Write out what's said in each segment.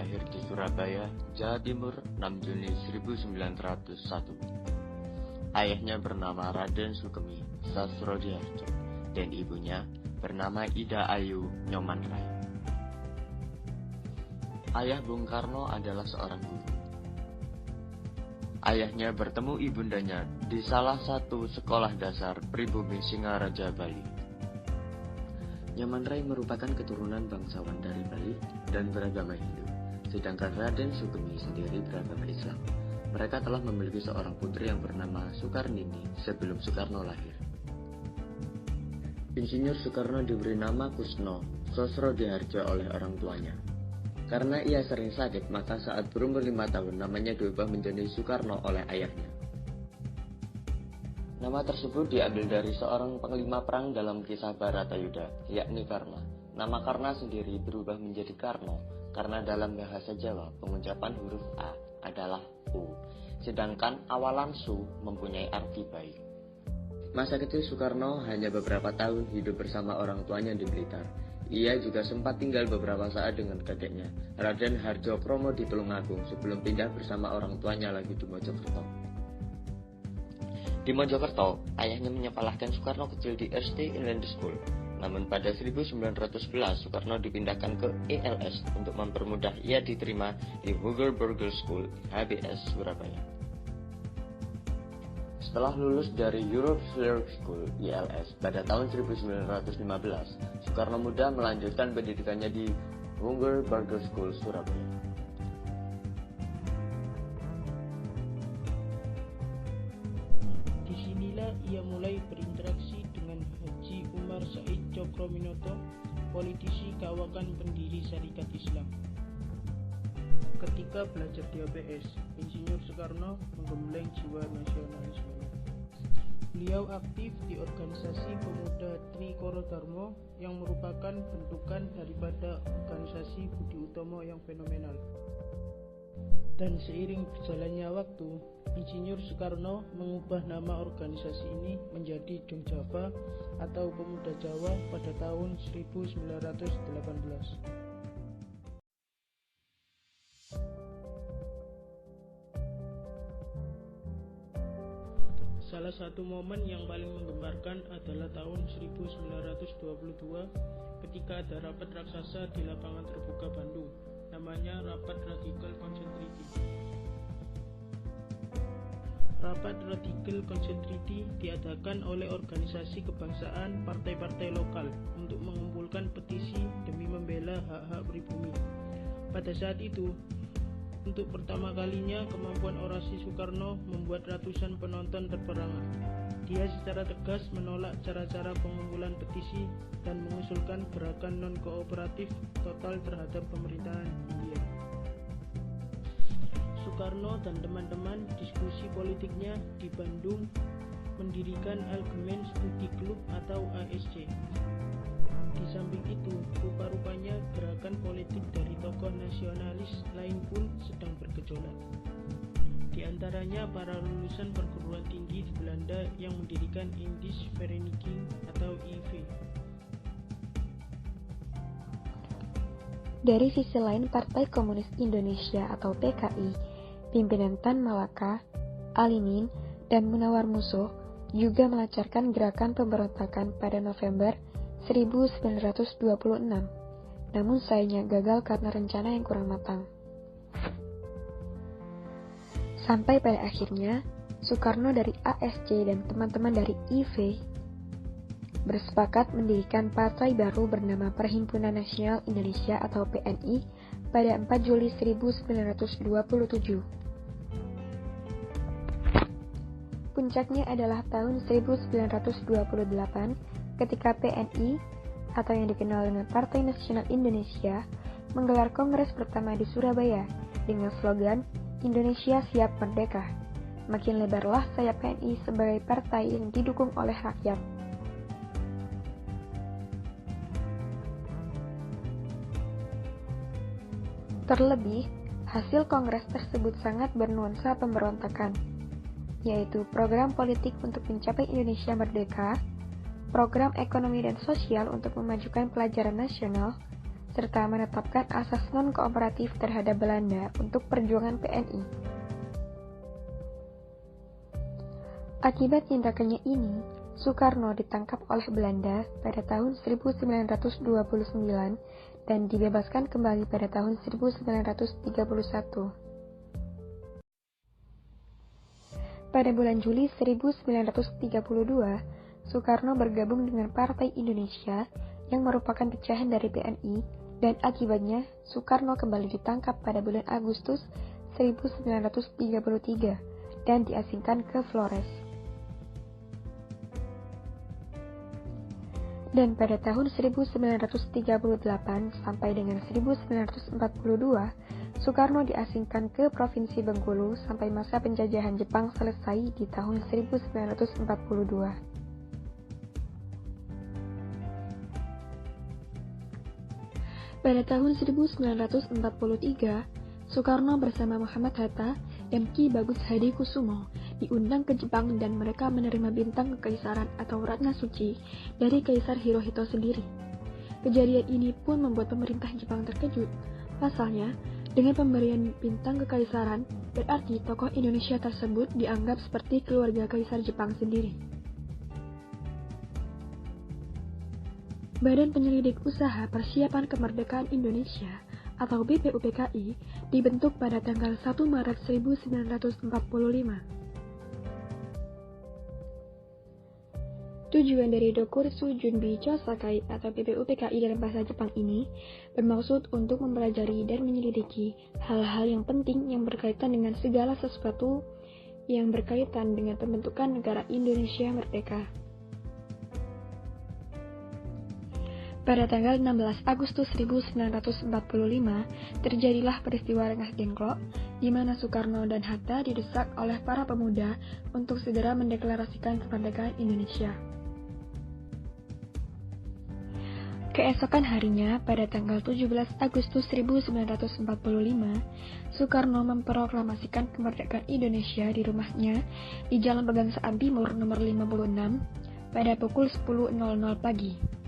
lahir di Surabaya, Jawa Timur 6 Juni 1901. Ayahnya bernama Raden Sukemi Sasrodiharjo dan ibunya bernama Ida Ayu Nyomanrai. Ayah Bung Karno adalah seorang guru. Ayahnya bertemu ibundanya di salah satu sekolah dasar pribumi Singaraja, Bali. Nyomanrai merupakan keturunan bangsawan dari Bali dan beragama Hindu, sedangkan Raden Sukemi sendiri beragama Islam. Mereka telah memiliki seorang putri yang bernama Soekarnini sebelum Soekarno lahir. Insinyur Soekarno diberi nama Kusno Sosrodihardjo oleh orang tuanya. Karena ia sering sakit, maka saat berumur 5 tahun namanya diubah menjadi Soekarno oleh ayahnya. Nama tersebut diambil dari seorang panglima perang dalam kisah Baratayuda, yakni Karna. Nama Karna sendiri berubah menjadi Karno karena dalam bahasa Jawa pengucapan huruf A adalah U, sedangkan awalan Su mempunyai arti baik. Masa kecil Soekarno hanya beberapa tahun hidup bersama orang tuanya di Blitar. Ia juga sempat tinggal beberapa saat dengan kakeknya, Raden Hardjokromo di Tulungagung sebelum pindah bersama orang tuanya lagi di Mojokerto. Di Mojokerto, ayahnya menyekolahkan Soekarno kecil di SD Inland School. Namun pada 1911 Soekarno dipindahkan ke ELS untuk mempermudah ia diterima di Hooger Burger School HBS Surabaya. Setelah lulus dari Europe Flair School (ILS) pada tahun 1915, Soekarno Muda melanjutkan pendidikannya di Hooger Burger School Surabaya. Disinilah ia mulai berinteraksi dengan Haji Umar Said Cokroaminoto, politisi kawakan pendiri Syarikat Islam. Ketika belajar di HBS, Insinyur Soekarno menggembleng jiwa nasionalisme. Beliau aktif di organisasi pemuda Trikoro Dharma yang merupakan bentukan daripada organisasi Budi Utomo yang fenomenal. Dan seiring berjalannya waktu, Insinyur Soekarno mengubah nama organisasi ini menjadi Jong Java atau Pemuda Jawa pada tahun 1918. Salah satu momen yang paling menggemparkan adalah tahun 1922 ketika ada rapat raksasa di lapangan terbuka Bandung, namanya Rapat Radical Concentrity. Rapat Radical Concentrity diadakan oleh organisasi kebangsaan partai-partai lokal untuk mengumpulkan petisi demi membela hak-hak pribumi. Pada saat itu, untuk pertama kalinya kemampuan orasi Soekarno membuat ratusan penonton terperangah. Dia secara tegas menolak cara-cara pengumpulan petisi dan mengusulkan gerakan non-kooperatif total terhadap pemerintahan India. Soekarno dan teman-teman diskusi politiknya di Bandung mendirikan Algemeen Studi Club atau ASC. Di samping itu, rupa-rupanya gerakan politik dari tokoh nasionalis lain pun sedang bergejolak. Di antaranya para lulusan perguruan tinggi di Belanda yang mendirikan Indische Vereniging atau IV. Dari sisi lain, Partai Komunis Indonesia atau PKI, pimpinan Tan Malaka, Alimin, dan Munawar Musuh juga melancarkan gerakan pemberontakan pada November 1926, namun sayangnya gagal karena rencana yang kurang matang. Sampai pada akhirnya, Soekarno dari ASC dan teman-teman dari IV bersepakat mendirikan partai baru bernama Perhimpunan Nasional Indonesia atau PNI pada 4 Juli 1927. Puncaknya adalah tahun 1928 ketika PNI atau yang dikenal dengan Partai Nasional Indonesia menggelar kongres pertama di Surabaya dengan slogan Indonesia Siap Merdeka. Makin lebarlah sayap PNI sebagai partai yang didukung oleh rakyat. Terlebih, hasil kongres tersebut sangat bernuansa pemberontakan, yaitu program politik untuk mencapai Indonesia Merdeka, program ekonomi dan sosial untuk memajukan pelajaran nasional, serta menetapkan asas non-kooperatif terhadap Belanda untuk perjuangan PNI. Akibat tindakannya ini, Soekarno ditangkap oleh Belanda pada tahun 1929 dan dibebaskan kembali pada tahun 1931. Pada bulan Juli 1932, Soekarno bergabung dengan Partai Indonesia yang merupakan pecahan dari PNI, dan akibatnya Soekarno kembali ditangkap pada bulan Agustus 1933 dan diasingkan ke Flores. Dan pada tahun 1938 sampai dengan 1942, Soekarno diasingkan ke Provinsi Bengkulu sampai masa penjajahan Jepang selesai di tahun 1942. Pada tahun 1943, Soekarno bersama Muhammad Hatta dan Ki Bagus Hadi Kusumo diundang ke Jepang dan mereka menerima bintang kekaisaran atau Ratna Suci dari Kaisar Hirohito sendiri. Kejadian ini pun membuat pemerintah Jepang terkejut. Pasalnya, dengan pemberian bintang kekaisaran, berarti tokoh Indonesia tersebut dianggap seperti keluarga Kaisar Jepang sendiri. Badan Penyelidik Usaha Persiapan Kemerdekaan Indonesia atau BPUPKI dibentuk pada tanggal 1 Maret 1945. Tujuan dari Dokuritsu Junbi Chosakai atau BPUPKI dalam bahasa Jepang ini bermaksud untuk mempelajari dan menyelidiki hal-hal yang penting yang berkaitan dengan segala sesuatu yang berkaitan dengan pembentukan negara Indonesia merdeka. Pada tanggal 16 Agustus 1945, terjadilah peristiwa Rengas Dengklok, di mana Soekarno dan Hatta didesak oleh para pemuda untuk segera mendeklarasikan kemerdekaan Indonesia. Keesokan harinya, pada tanggal 17 Agustus 1945, Soekarno memproklamasikan kemerdekaan Indonesia di rumahnya di Jalan Pegangsaan Timur nomor 56 pada pukul 10.00 pagi.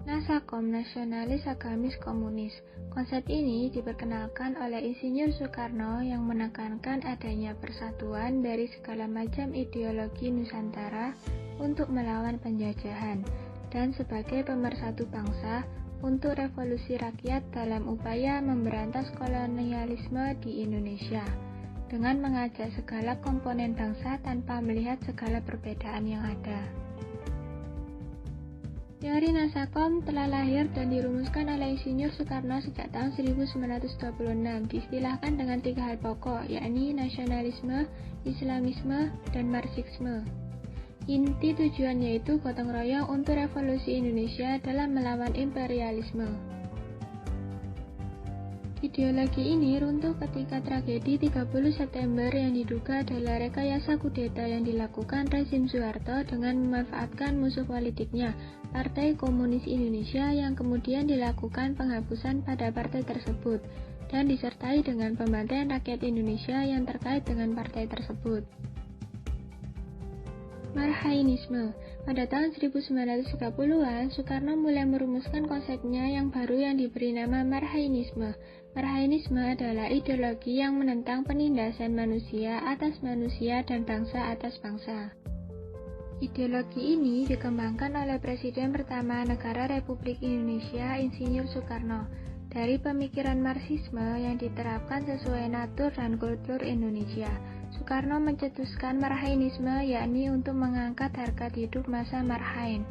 Nasakom Nasionalis Agamis Komunis. Konsep ini diperkenalkan oleh Insinyur Soekarno yang menekankan adanya persatuan dari segala macam ideologi Nusantara untuk melawan penjajahan dan sebagai pemersatu bangsa untuk revolusi rakyat dalam upaya memberantas kolonialisme di Indonesia dengan mengajak segala komponen bangsa tanpa melihat segala perbedaan yang ada. Teori Nasakom telah lahir dan dirumuskan oleh Insinyur Soekarno sejak tahun 1926. Diistilahkan dengan 3 hal pokok, yakni nasionalisme, Islamisme, dan Marxisme. Inti tujuannya itu gotong royong untuk revolusi Indonesia dalam melawan imperialisme. Ideologi ini runtuh ketika tragedi 30 September yang diduga adalah rekayasa kudeta yang dilakukan rezim Soeharto dengan memanfaatkan musuh politiknya, Partai Komunis Indonesia, yang kemudian dilakukan penghapusan pada partai tersebut dan disertai dengan pembantaian rakyat Indonesia yang terkait dengan partai tersebut. Marhainisme. Pada tahun 1930-an, Soekarno mulai merumuskan konsepnya yang baru yang diberi nama Marhainisme. Marhainisme adalah ideologi yang menentang penindasan manusia atas manusia dan bangsa atas bangsa. Ideologi ini dikembangkan oleh Presiden pertama Negara Republik Indonesia, Insinyur Soekarno, dari pemikiran Marxisme yang diterapkan sesuai natur dan kultur Indonesia. Soekarno mencetuskan Marhainisme, yakni untuk mengangkat harkat hidup masa Marhain,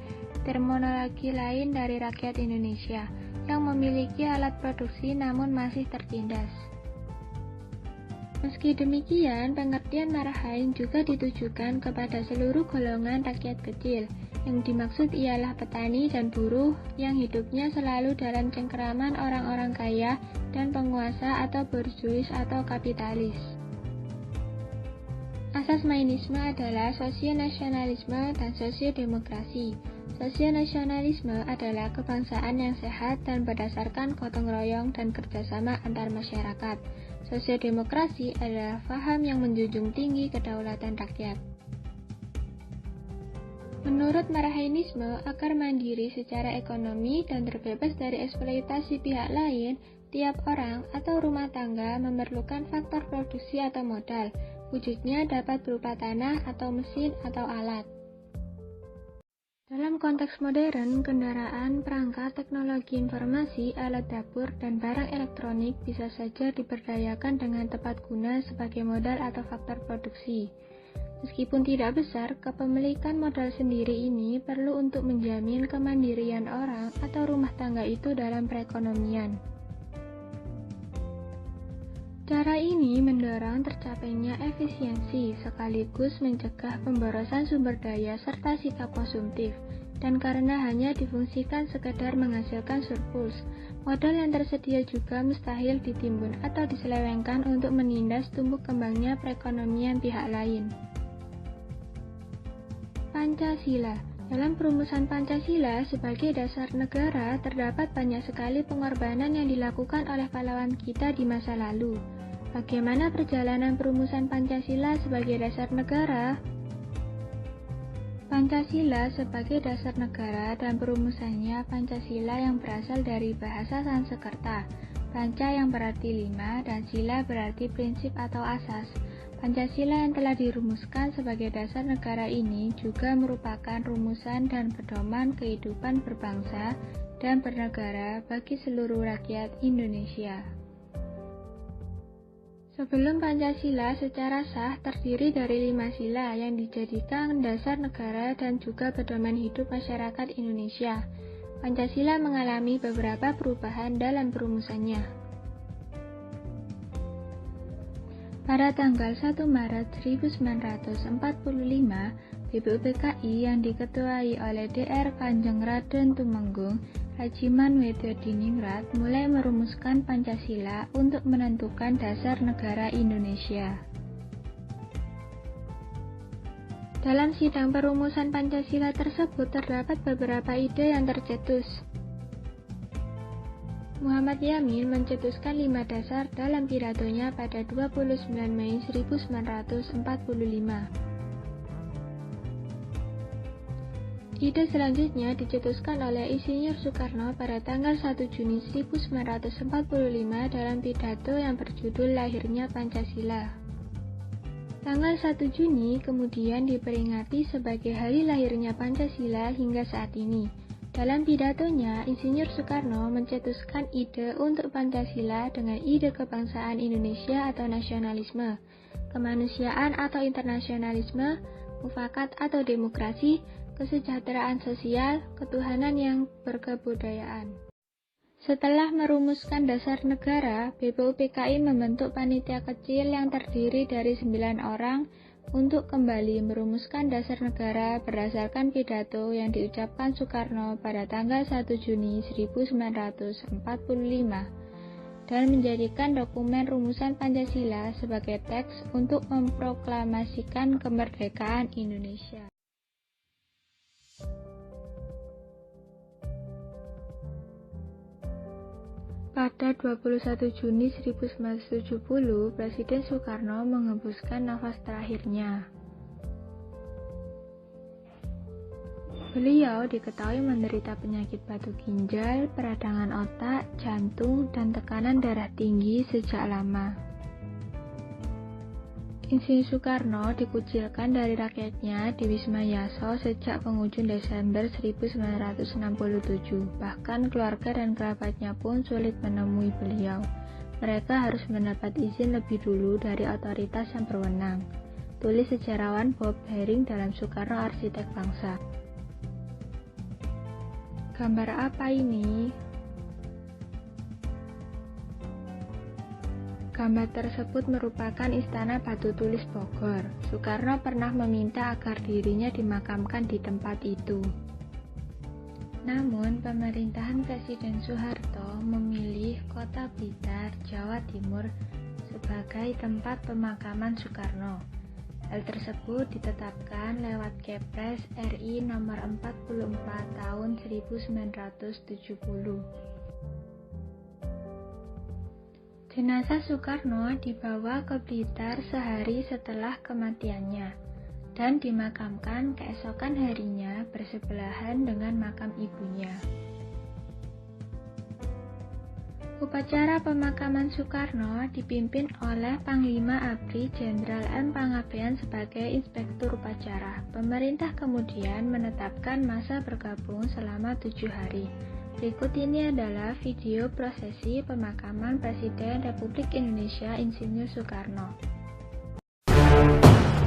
terminologi lain dari rakyat Indonesia yang memiliki alat produksi namun masih tertindas. Meski demikian, pengertian Marhain juga ditujukan kepada seluruh golongan rakyat kecil. Yang dimaksud ialah petani dan buruh yang hidupnya selalu dalam cengkeraman orang-orang kaya dan penguasa atau borjuis atau kapitalis. Asas Mainisme adalah sosionasionalisme dan sosiodemokrasi. Sosionasionalisme adalah kebangsaan yang sehat dan berdasarkan gotong royong dan kerjasama antar masyarakat. Sosiodemokrasi adalah paham yang menjunjung tinggi kedaulatan rakyat. Menurut Marhainisme, agar mandiri secara ekonomi dan terbebas dari eksploitasi pihak lain, tiap orang atau rumah tangga memerlukan faktor produksi atau modal. Wujudnya dapat berupa tanah atau mesin atau alat. Dalam konteks modern, kendaraan, perangkat, teknologi informasi, alat dapur, dan barang elektronik bisa saja diberdayakan dengan tepat guna sebagai modal atau faktor produksi. Meskipun tidak besar, kepemilikan modal sendiri ini perlu untuk menjamin kemandirian orang atau rumah tangga itu dalam perekonomian. Cara ini mendorong tercapainya efisiensi sekaligus mencegah pemborosan sumber daya serta sikap konsumtif. Dan karena hanya difungsikan sekedar menghasilkan surplus, modal yang tersedia juga mustahil ditimbun atau diselewengkan untuk menindas tumbuh kembangnya perekonomian pihak lain. Pancasila. Dalam perumusan Pancasila sebagai dasar negara, terdapat banyak sekali pengorbanan yang dilakukan oleh pahlawan kita di masa lalu. Bagaimana perjalanan perumusan Pancasila sebagai dasar negara? Pancasila sebagai dasar negara dan perumusannya Pancasila yang berasal dari bahasa Sanskerta. Panca yang berarti 5 dan sila berarti prinsip atau asas. Pancasila yang telah dirumuskan sebagai dasar negara ini juga merupakan rumusan dan pedoman kehidupan berbangsa dan bernegara bagi seluruh rakyat Indonesia. Sebelum Pancasila secara sah terdiri dari 5 sila yang dijadikan dasar negara dan juga pedoman hidup masyarakat Indonesia. Pancasila mengalami beberapa perubahan dalam perumusannya. Pada tanggal 1 Maret 1945, BPUPKI yang diketuai oleh Dr. Kanjeng Raden Tumenggung, Rajiman Wedyo Diningrat mulai merumuskan Pancasila untuk menentukan dasar negara Indonesia. Dalam sidang perumusan Pancasila tersebut terdapat beberapa ide yang tercetus. Muhammad Yamin mencetuskan 5 dasar dalam pidatonya pada 29 Mei 1945. Ide selanjutnya dicetuskan oleh Insinyur Soekarno pada tanggal 1 Juni 1945 dalam pidato yang berjudul Lahirnya Pancasila. Tanggal 1 Juni kemudian diperingati sebagai hari lahirnya Pancasila hingga saat ini. Dalam pidatonya, Insinyur Soekarno mencetuskan ide untuk Pancasila dengan ide kebangsaan Indonesia atau nasionalisme, kemanusiaan atau internasionalisme, mufakat atau demokrasi, kesejahteraan sosial, ketuhanan yang berkebudayaan. Setelah merumuskan dasar negara, BPUPKI membentuk panitia kecil yang terdiri dari 9 orang untuk kembali merumuskan dasar negara berdasarkan pidato yang diucapkan Soekarno pada tanggal 1 Juni 1945 dan menjadikan dokumen rumusan Pancasila sebagai teks untuk memproklamasikan kemerdekaan Indonesia. Pada 21 Juni 1970, Presiden Soekarno mengembuskan nafas terakhirnya. Beliau diketahui menderita penyakit batu ginjal, peradangan otak, jantung, dan tekanan darah tinggi sejak lama. Insinyur Soekarno dikucilkan dari rakyatnya di Wisma Yaso sejak penghujung Desember 1967. Bahkan keluarga dan kerabatnya pun sulit menemui beliau. Mereka harus mendapat izin lebih dulu dari otoritas yang berwenang. Tulis sejarawan Bob Haring dalam Soekarno Arsitek Bangsa. Gambar apa ini? Gambar tersebut merupakan Istana Batu Tulis Bogor. Soekarno pernah meminta agar dirinya dimakamkan di tempat itu. Namun, pemerintahan Presiden Soeharto memilih Kota Blitar, Jawa Timur sebagai tempat pemakaman Soekarno. Hal tersebut ditetapkan lewat Kepres RI nomor 44 tahun 1970. Jenazah Soekarno dibawa ke Blitar sehari setelah kematiannya. dan dimakamkan keesokan harinya bersebelahan dengan makam ibunya. Upacara pemakaman Soekarno dipimpin oleh Panglima ABRI Jenderal M. Panggabean sebagai Inspektur Upacara. Pemerintah kemudian menetapkan masa bergabung selama 7 hari. Berikut ini adalah video prosesi pemakaman Presiden Republik Indonesia Insinyur Soekarno. Thank you.